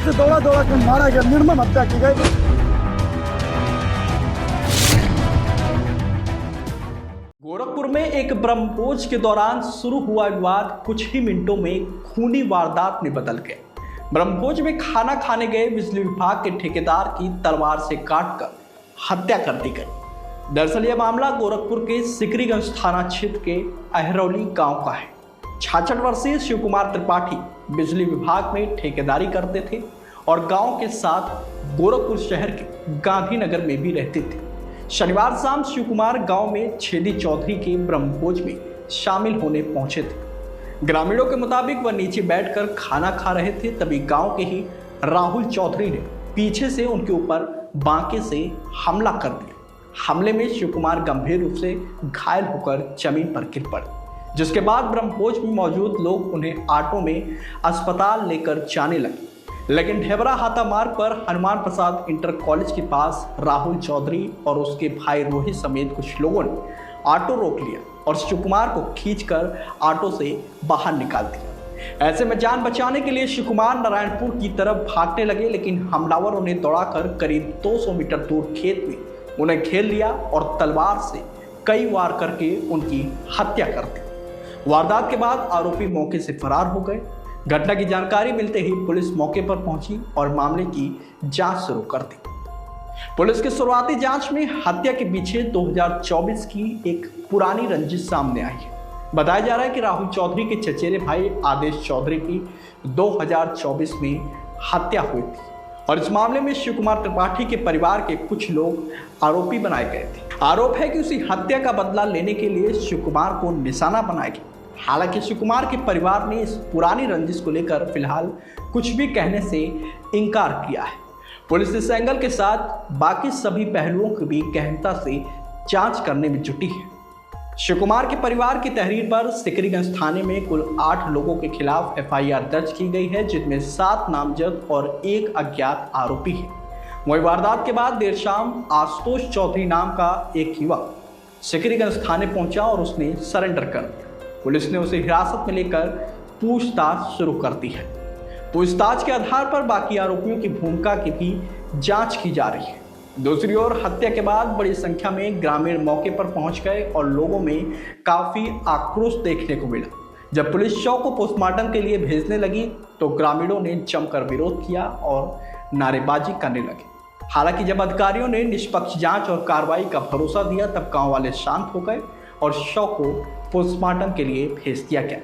से दौड़ा कर मारा गया, निर्मम हत्या की गई। गोरखपुर में एक ब्रह्मभोज के दौरान शुरू हुआ विवाद कुछ ही मिनटों में खूनी वारदात में बदल गया। ब्रह्मभोज में खाना खाने गए बिजली विभाग के ठेकेदार की तलवार से काटकर हत्या कर दी गई। दरअसल यह मामला गोरखपुर के सिकरीगंज थाना क्षेत्र के अहरौली गांव का है। 66 वर्षीय शिव कुमार त्रिपाठी बिजली विभाग में ठेकेदारी करते थे और गांव के साथ गोरखपुर शहर के गांधीनगर में भी रहते थे। शनिवार शाम शिव कुमार गांव में छेदी चौधरी के ब्रह्मभोज में शामिल होने पहुंचे थे। ग्रामीणों के मुताबिक वह नीचे बैठकर खाना खा रहे थे, तभी गांव के ही राहुल चौधरी ने पीछे से उनके ऊपर बांके से हमला कर दिया। हमले में शिव कुमार गंभीर रूप से घायल होकर जमीन पर गिर पड़े, जिसके बाद ब्रह्मभोज में मौजूद लोग उन्हें ऑटो में अस्पताल लेकर जाने लगे। लेकिन ढेबरा हाथा मार्ग पर हनुमान प्रसाद इंटर कॉलेज के पास राहुल चौधरी और उसके भाई रोहित समेत कुछ लोगों ने ऑटो रोक लिया और शिव कुमार को खींचकर ऑटो से बाहर निकाल दिया। ऐसे में जान बचाने के लिए शिव कुमार नारायणपुर की तरफ भागने लगे, लेकिन हमलावर उन्हें दौड़ाकर करीब 200 मीटर दूर खेत में उन्हें घेर लिया और तलवार से कई वार करके उनकी हत्या कर दी। वारदात के बाद आरोपी मौके से फरार हो गए। घटना की जानकारी मिलते ही पुलिस मौके पर पहुंची और मामले की जांच शुरू कर दी। पुलिस की शुरुआती जांच में हत्या के पीछे 2024 की एक पुरानी रंजिश सामने आई है। बताया जा रहा है कि राहुल चौधरी के चचेरे भाई आदेश चौधरी की 2024 में हत्या हुई थी और इस मामले में शिव कुमार त्रिपाठी के परिवार के कुछ लोग आरोपी बनाए गए थे। आरोप है कि उसी हत्या का बदला लेने के लिए शिव कुमार को निशाना बनाया गया। हालांकि शिव कुमार के परिवार ने इस पुरानी रंजिश को लेकर फिलहाल कुछ भी कहने से इनकार किया है। पुलिस इस एंगल के साथ बाकी सभी पहलुओं की भी गहनता से जांच करने में जुटी है। शिव कुमार के परिवार की तहरीर पर सिकरीगंज थाने में कुल 8 लोगों के खिलाफ FIR दर्ज की गई है, जिनमें 7 नामजद और 1 अज्ञात आरोपी है। वही वारदात के बाद देर शाम आशुतोष चौधरी नाम का एक युवक सिकरीगंज थाने पहुंचा और उसने सरेंडर कर दिया। पुलिस ने उसे हिरासत में लेकर पूछताछ शुरू कर दी है। पूछताछ के आधार पर बाकी आरोपियों की भूमिका की भी जांच की जा रही है। दूसरी ओर हत्या के बाद बड़ी संख्या में ग्रामीण मौके पर पहुंच गए और लोगों में काफी आक्रोश देखने को मिला। जब पुलिस शव को पोस्टमार्टम के लिए भेजने लगी तो ग्रामीणों ने जमकर विरोध किया और नारेबाजी करने लगे। हालांकि जब अधिकारियों ने निष्पक्ष जांच और कार्रवाई का भरोसा दिया तब गांव वाले शांत हो गए और शव को पोस्टमार्टम के लिए भेज दिया गया।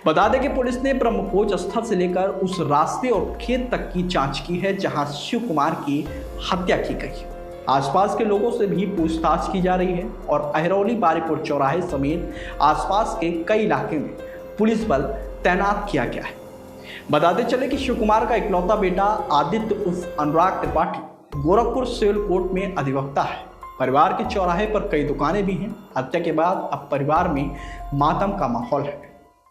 बता दें कि पुलिस ने ब्रह्मभोज स्थल से लेकर उस रास्ते और खेत तक की जांच की है जहां शिव कुमार की हत्या की गई है। आसपास के लोगों से भी पूछताछ की जा रही है और अहरौली बारीपुर चौराहे समेत आसपास के कई इलाके में पुलिस बल तैनात किया गया है। बताते चले कि शिव कुमार का इकलौता बेटा आदित्य उर्फ अनुराग त्रिपाठी गोरखपुर सिविल कोर्ट में अधिवक्ता है। परिवार के चौराहे पर कई दुकानें भी हैं। हत्या के बाद अब परिवार में मातम का माहौल है।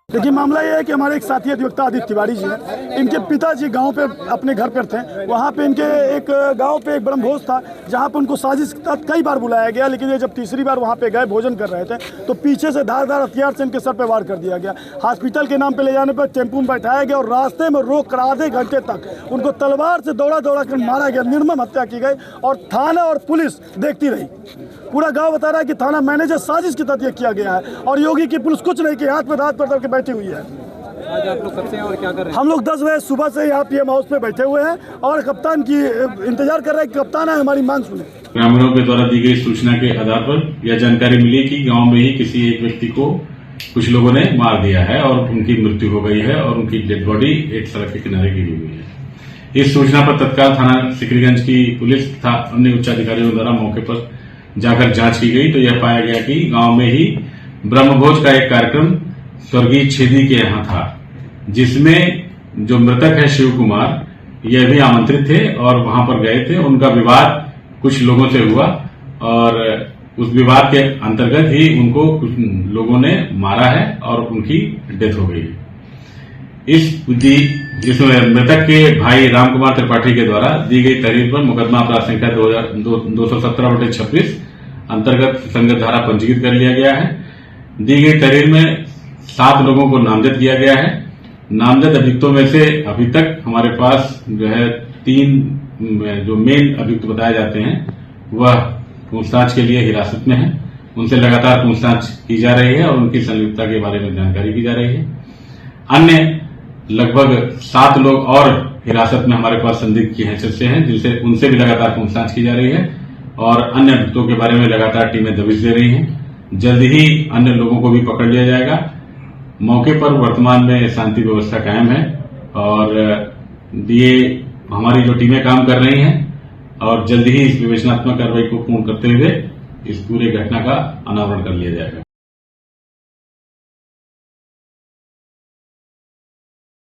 देखिए, मामला ये है कि हमारे एक साथी अधिवक्ता आदित्य तिवारी जी हैं। इनके पिताजी गांव पे अपने घर पर थे। वहां पे इनके एक गांव पे एक ब्रह्मभोज था जहां पे उनको साजिश के तहत कई बार बुलाया गया, लेकिन ये जब तीसरी बार वहां पे गए भोजन कर रहे थे तो पीछे से धारदार हथियार से इनके सर पे वार कर दिया गया। हॉस्पिटल के नाम पे ले जाने पर टेम्पू में बैठाया गया और रास्ते में रोक कर आधे घंटे तक उनको तलवार से दौड़ा कर मारा गया, निर्मम हत्या की गई और थाना और पुलिस देखती रही। पूरा गाँव बता रहा है कि थाना मैनेजर साजिश के तहत ये किया गया है और योगी की पुलिस कुछ नहीं की, हाथ पे धर के बैठी हुई है। आज आप लोग कब से हैं और क्या कर रहे हैं? हम लोग 10 बजे सुबह से यहाँ PM हाउस पे बैठे हुए हैं और कप्तान की इंतजार कर रहे हैं कि कप्तान है हमारी मांग सुने। ग्रामीणों के द्वारा दी गई सूचना के आधार पर यह जानकारी मिली कि गांव में ही किसी एक व्यक्ति को कुछ लोगों ने मार दिया है और उनकी मृत्यु हो गई है और उनकी डेड बॉडी एक सड़क के किनारे गिरी हुई है। इस सूचना पर तत्काल थाना सिकरीगंज की पुलिस तथा अन्य उच्च अधिकारियों द्वारा मौके पर जाकर जांच की गई तो यह पाया गया कि गांव में ही ब्रह्मभोज का एक कार्यक्रम स्वर्गीय छेदी के यहाँ था, जिसमें जो मृतक है शिव कुमार यह भी आमंत्रित थे और वहां पर गए थे। उनका विवाद कुछ लोगों से हुआ और उस विवाद के अंतर्गत ही उनको कुछ लोगों ने मारा है और उनकी डेथ हो गई है। इसमें मृतक के भाई राम कुमार त्रिपाठी के द्वारा दी गई तहरीर पर मुकदमा अपराध संख्या 217/26 अंतर्गत संगत धारा पंजीकृत कर लिया गया है। दी गई तहरीर में 7 लोगों को नामजद किया गया है। नामजद अभियुक्तों में से अभी तक हमारे पास जो है 3 जो मेन अभियुक्त बताए जाते हैं वह पूछताछ के लिए हिरासत में है। उनसे लगातार पूछताछ की जा रही है और उनकी संलिप्तता के बारे में जानकारी की जा रही है। अन्य लगभग 7 लोग और हिरासत में हमारे पास संदिग्ध की हैसियत से हैं, जिनसे उनसे भी लगातार पूछताछ की जा रही है और अन्य अभियुक्तों के बारे में लगातार टीमें दबिश दे रही हैं। जल्द ही अन्य लोगों को भी पकड़ लिया जाएगा। मौके पर वर्तमान में शांति व्यवस्था कायम है और ये हमारी जो टीमें काम कर रही हैं और जल्द ही इस विवेचनात्मक कार्रवाई को पूर्ण करते हुए इस पूरे घटना का अनावरण कर लिया जाएगा।